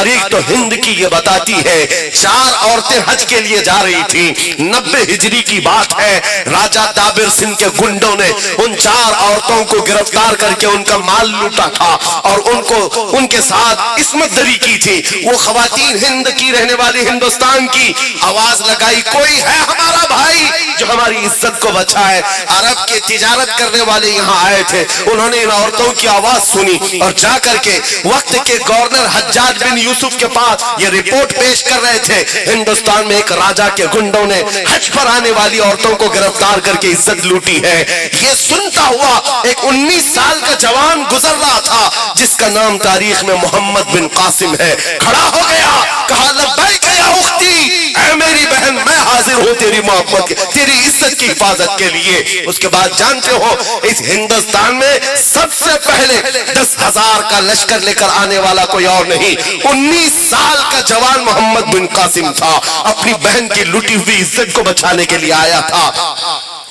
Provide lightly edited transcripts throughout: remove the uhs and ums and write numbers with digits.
تاریخ تو ہند کی یہ بتاتی ہے 4 عورتیں حج کے لیے جا رہی تھیں، 90 ہجری کی بات ہے۔ راجہ دابر سنگھ کے گنڈوں نے ان 4 عورتوں کو گرفتار کر کے ان کا مال لوٹا تھا اور ان کے ساتھ عصمت دری کی تھی۔ وہ خواتین ہند کی رہنے والی ہندوستان کی آواز لگائی، کوئی ہے ہمارا بھائی جو ہماری عزت کو بچائے۔ عرب کے تجارت کرنے والے یہاں آئے تھے، انہوں نے ان عورتوں کی آواز سنی اور جا کر کے وقت کے گورنر حجاج بن یوسف کے پاس یہ رپورٹ پیش کر رہے تھے، ہندوستان میں ایک راجہ کے گنڈوں نے حج پر آنے والی عورتوں کو گرفتار کر کے عزت لوٹی ہے۔ یہ سنتا ہوا ایک 19 سال کا جوان گزر رہا تھا جس کا نام تاریخ میں محمد بن قاسم ہے، کھڑا ہو گیا، کہا لبیک یا اختی، اے میری بہن میں حاضر ہوں تیری محبت کے، تیری عزت کی حفاظت کے لیے۔ اس کے بعد جانتے ہو اس ہندوستان میں سب سے پہلے 10,000 کا لشکر لے کر آنے والا کوئی اور نہیں، 19 سال کا جوان محمد بن قاسم تھا، اپنی بہن کی لوٹی ہوئی عزت کو بچانے کے لیے آیا تھا۔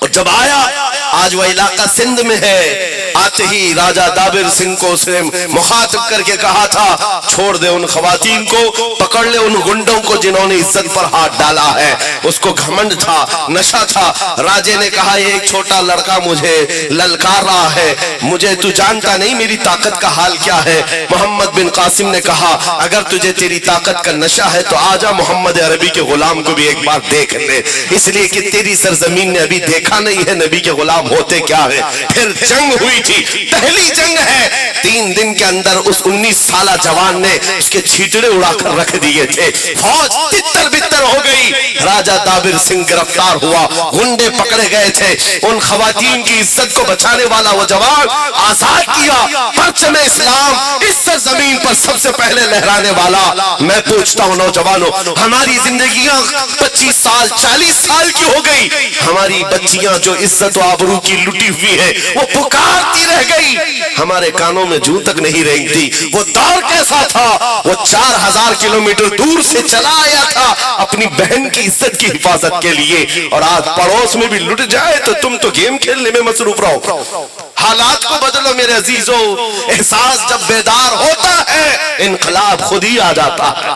اور جب آیا، آج وہ علاقہ سندھ میں ہے، آتے ہی راجہ دابر سنگھ کو اس نے مخاطب کر کے کہا تھا چھوڑ دے ان خواتین کو، پکڑ لے ان گنڈوں کو جنہوں نے عزت پر ہاتھ ڈالا ہے۔ اس کو گھمنڈ تھا، نشہ تھا۔ راجے نے کہا یہ ایک چھوٹا لڑکا مجھے للکار رہا ہے، مجھے تو جانتا نہیں میری طاقت کا حال کیا ہے۔ محمد بن قاسم نے کہا اگر تجھے تیری طاقت کا نشہ ہے تو آجا محمد عربی کے غلام کو بھی ایک بار دیکھ لے، اس لیے کہ تیری سرزمین نے ابھی دیکھا نہیں ہے نبی کے غلام ہوتے کیا ہے۔ پھر جنگ ہوئی تھی، پہلی جنگ ہے۔ 3 دن کے اندر اس 19 سالہ جوان نے اس کے چھیٹڑے اڑا کر رکھ دیے تھے، فوج تتر بتر ہو گئی۔ راجہ دابر سنگھ گرفتار ہوا، گنڈے پکڑے گئے تھے، ان خواتین کی عزت کو بچانے والا وہ جوان آزاد کیا۔ پرچم اسلام اس سرزمین پر سب سے پہلے لہرانے والا۔ میں پوچھتا ہوں نوجوانوں، ہماری زندگیاں 25 سال 40 سال کی ہو گئی، ہماری بچیاں جو عزت و آبرو کی لٹی ہوئی ہے وہ پکارتی رہ گئی، ہمارے کانوں میں جوں تک نہیں رہتی۔ وہ دور کیسا تھا، وہ 4000 کلومیٹر دور سے چلا آیا تھا اپنی بہن کی عزت کی حفاظت کے لیے، اور آج پڑوس میں بھی لٹ جائے تو تم تو گیم کھیلنے میں مصروف رہو۔ حالات کو بدلو میرے عزیزو، احساس جب بیدار ہوتا ہے انقلاب خود ہی آ جاتا ہے۔